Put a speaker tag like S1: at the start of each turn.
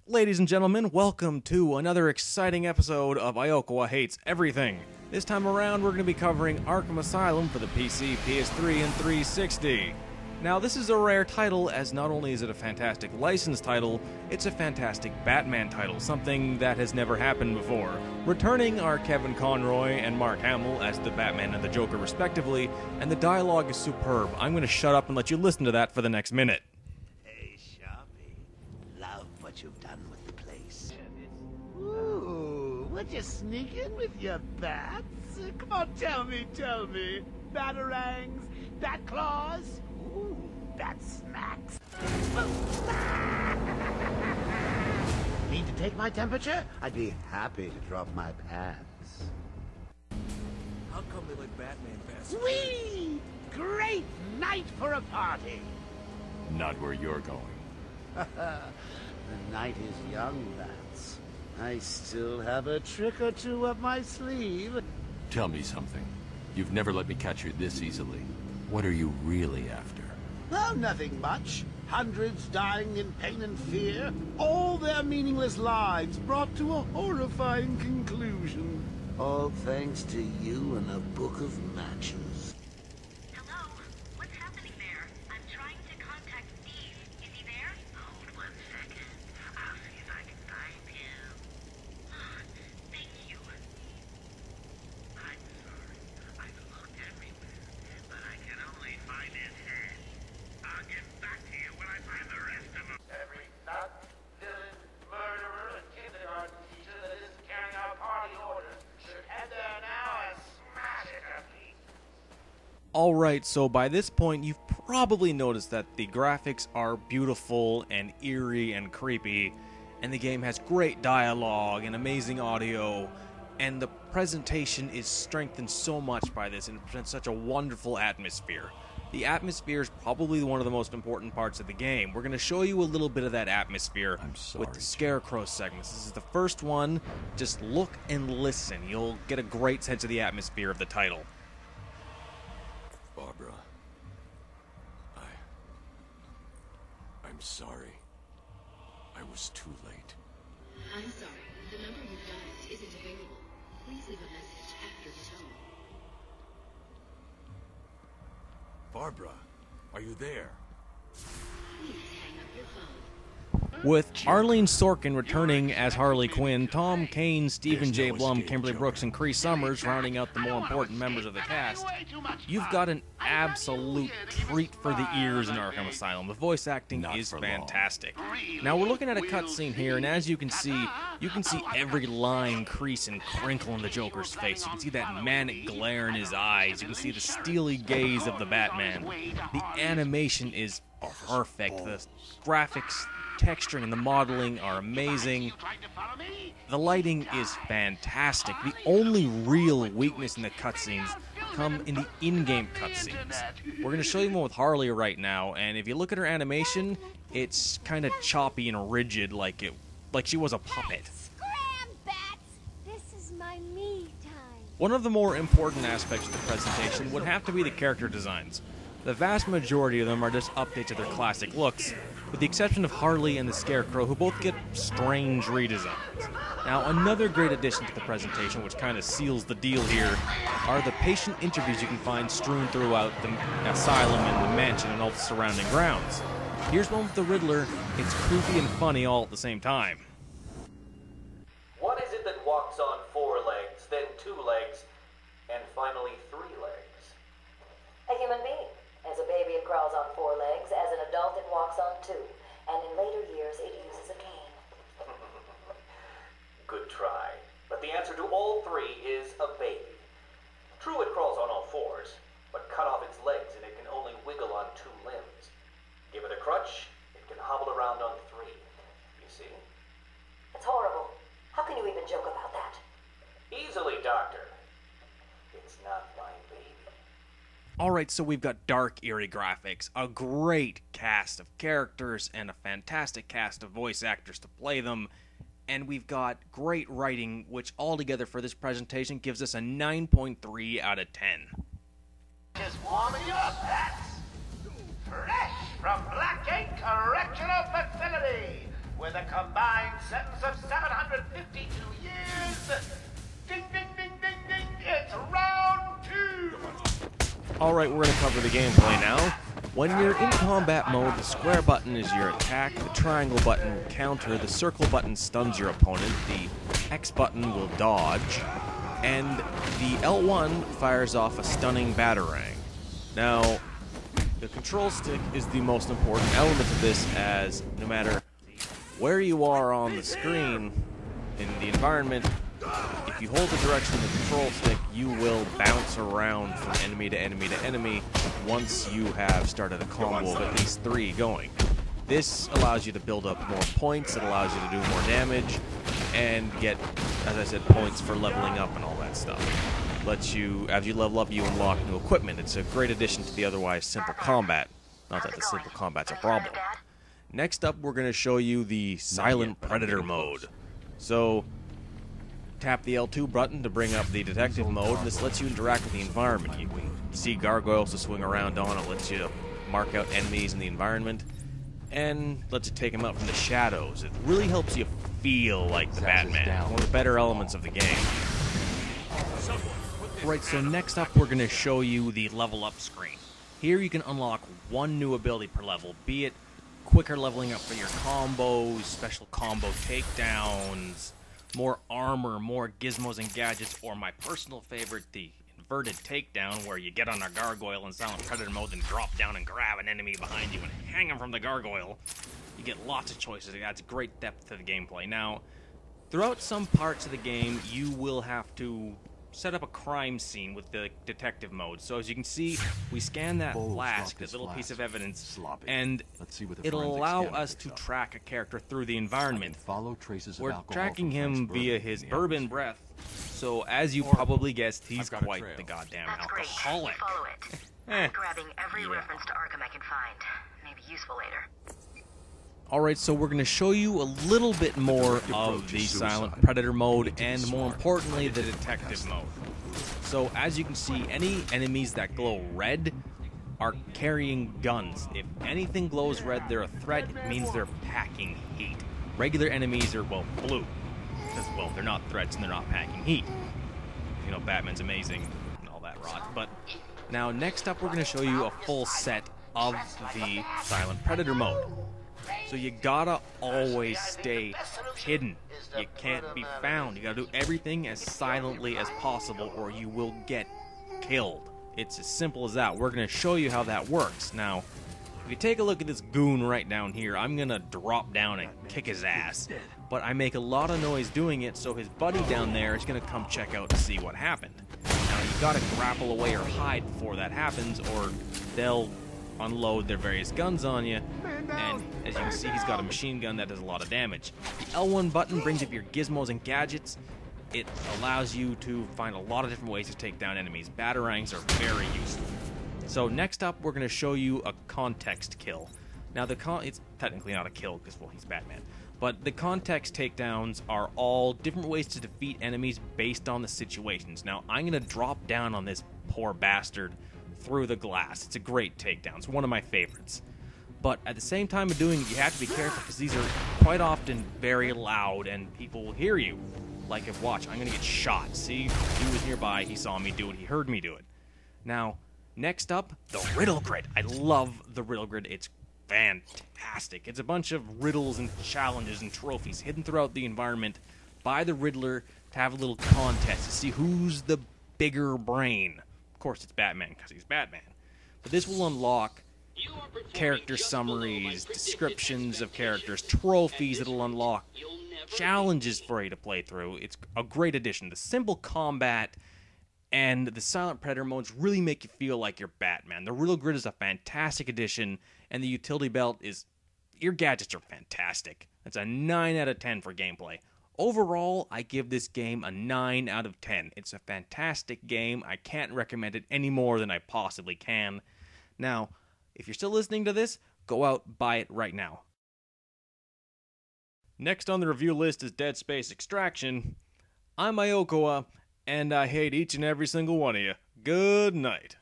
S1: Ladies and gentlemen, welcome to another exciting episode of Iokua Hates Everything. This time around, we're going to be covering Arkham Asylum for the PC, PS3, and 360. Now, this is a rare title, as not only is it a fantastic licensed title, it's a fantastic Batman title, something that has never happened before. Returning are Kevin Conroy and Mark Hamill as the Batman and the Joker respectively, and the dialogue is superb. I'm going to shut up and let you listen to that for the next minute.
S2: Hey, Sharpie. Love what you've done with the place. Ooh, would you sneak in with your bats? Come on, tell me. Batarangs, bat claws, ooh, bat smacks. Need to take my temperature? I'd be happy to drop my pants.
S3: How come they let Batman pass?
S2: Sweet! Great night for a party!
S3: Not where you're going.
S2: The night is young, bats. I still have a trick or two up my sleeve.
S3: Tell me something. You've never let me catch you this easily. What are you really after?
S2: Oh, nothing much. Hundreds dying in pain and fear. All their meaningless lives brought to a horrifying conclusion. All thanks to you and a book of matches.
S4: Hello? What's happening there? I'm trying to contact Steve. Is he there? Hold 1 second. I'll see if I can find him. Thank you. I'm sorry. I've looked everywhere, but I can only find his head. I'll get back to you when I find the rest of them.
S5: Every nut, villain, murderer, and kindergarten teacher that isn't carrying out party orders should head there now and smash it to pieces.
S1: Alright, so by this point, you've probably noticed that the graphics are beautiful and eerie and creepy, and the game has great dialogue and amazing audio, and the presentation is strengthened so much by this and presents such a wonderful atmosphere. The atmosphere is probably one of the most important parts of the game. We're going to show you a little bit of that atmosphere with the Scarecrow segments. This is the first one. Just look and listen. You'll get a great sense of the atmosphere of the title.
S3: Barbara. I'm sorry. I was too late.
S6: I'm sorry. The number you've dialed isn't available. Please leave a message after the tone.
S3: Barbara, are you there?
S6: Please hang up your phone.
S1: With Arlene Sorkin returning as Harley Quinn, Tom Kane, Stephen J. Blum, Kimberly Brooks, and Cree Summers rounding out the more important members of the cast, you've got an absolute treat for the ears in Arkham Asylum. The voice acting is fantastic. Now, we're looking at a cutscene here, and as you can see every line, crease, and crinkle in the Joker's face. You can see that manic glare in his eyes. You can see the steely gaze of the Batman. The animation is perfect. The graphics, texturing, and the modeling are amazing. The lighting is fantastic. The only real weakness in the cutscenes come in the in-game cutscenes. We're going to show you one with Harley right now, and if you look at her animation, it's kind of choppy and rigid, like she was a puppet.
S7: Scram, bats! This is my me time.
S1: One of the more important aspects of the presentation would have to be the character designs. The vast majority of them are just updates of their classic looks, with the exception of Harley and the Scarecrow, who both get strange redesigns. Now, another great addition to the presentation, which kind of seals the deal here, are the patient interviews you can find strewn throughout the asylum and the mansion and all the surrounding grounds. Here's one with the Riddler. It's creepy and funny all at the same time.
S5: What is it that walks on 4 legs, then 2 legs, and finally 3 legs?
S8: A human being. As a baby, it crawls on 4 legs. As an adult, it walks on 2. And in later years, it uses a cane.
S5: Good try. But the answer to all 3 is a baby. True, it crawls on all 4s, but cut off its legs and it can only wiggle on 2 limbs. Give it a crutch, it can hobble around on 3. You see?
S8: It's horrible. How can you even joke about that?
S5: Easily, Doctor. It's not my baby.
S1: Alright, so we've got dark, eerie graphics, a great cast of characters, and a fantastic cast of voice actors to play them, and we've got great writing, which altogether for this presentation gives us a 9.3 out of 10.
S5: Just warming you up, Pats. Fresh from Blackgate Correctional Facility.
S2: with a combined sentence of 752 years. Ding, ding, ding, ding, ding. It's round 2.
S1: Alright, we're going to cover the gameplay now. When you're in combat mode, the square button is your attack, the triangle button will counter, the circle button stuns your opponent, the X button will dodge, and the L1 fires off a stunning batarang. Now, the control stick is the most important element of this, as no matter where you are on the screen in the environment, if you hold the direction of the control stick, you will bounce around from enemy to enemy to enemy once you have started a combo of at least 3 going. This allows you to build up more points, it allows you to do more damage, and get, as I said, points for leveling up and all that stuff. Lets you, as you level up, you unlock new equipment. It's a great addition to the otherwise simple combat. Not that the simple combat's a problem. Next up, we're going to show you the Silent Predator mode. So, tap the L2 button to bring up the detective mode. This lets you interact with the environment. You see gargoyles to swing around on. It lets you mark out enemies in the environment, and lets you take them out from the shadows. It really helps you feel like the Batman. One of the better elements of the game. Right, so next up we're going to show you the level up screen. Here you can unlock 1 new ability per level, be it quicker leveling up for your combos, special combo takedowns, more armor, more gizmos and gadgets, or my personal favorite, the inverted takedown, where you get on a gargoyle in Silent Predator mode and drop down and grab an enemy behind you and hang him from the gargoyle. You get lots of choices. It adds great depth to the gameplay. Now, throughout some parts of the game, you will have to set up a crime scene with the detective mode. So as you can see, we scan that flask, that little piece of evidence, and it'll allow us to track a character through the environment. We're tracking him via his bourbon breath, so as you probably guessed, he's quite the goddamn alcoholic.
S4: Follow it. I'm grabbing every reference to Arkham I can find. Maybe useful later.
S1: Alright, so we're going to show you a little bit more of the Silent Predator mode, and more importantly, the detective mode. So, as you can see, any enemies that glow red are carrying guns. If anything glows red, they're a threat. It means they're packing heat. Regular enemies are, well, blue. Because, well, they're not threats and they're not packing heat. You know, Batman's amazing and all that rot. But now, next up, we're going to show you a full set of the Silent Predator mode. So you gotta always stay hidden. You can't be found. You gotta do everything as silently as possible or you will get killed. It's as simple as that. We're gonna show you how that works. Now, if you take a look at this goon right down here, I'm gonna drop down and kick his ass. But I make a lot of noise doing it, so his buddy down there is gonna come check out to see what happened. Now, you gotta grapple away or hide before that happens, or they'll unload their various guns on you, and as you can see, he's got a machine gun that does a lot of damage. The L1 button brings up your gizmos and gadgets. It allows you to find a lot of different ways to take down enemies. Batarangs are very useful. So next up, we're going to show you a context kill. Now, it's technically not a kill because, well, he's Batman. But the context takedowns are all different ways to defeat enemies based on the situations. Now, I'm going to drop down on this poor bastard through the glass. It's a great takedown. It's one of my favorites. But at the same time of doing it, you have to be careful because these are quite often very loud and people will hear you. Like if, watch, I'm going to get shot. See, he was nearby, he saw me do it, he heard me do it. Now, next up, the Riddle Grid. I love the Riddle Grid. It's fantastic. It's a bunch of riddles and challenges and trophies hidden throughout the environment by the Riddler to have a little contest to see who's the bigger brain. Of course, it's Batman because he's Batman. But this will unlock character summaries, descriptions of characters, trophies that'll unlock, challenges for you to play through. It's a great addition. The simple combat and the Silent Predator modes really make you feel like you're Batman. The Riddle Grid is a fantastic addition, and the utility belt is... your gadgets are fantastic. That's a 9 out of 10 for gameplay. Overall, I give this game a 9 out of 10. It's a fantastic game. I can't recommend it any more than I possibly can. Now, if you're still listening to this, go out, buy it right now. Next on the review list is Dead Space Extraction. I'm Iokua, and I hate each and every single one of you. Good night.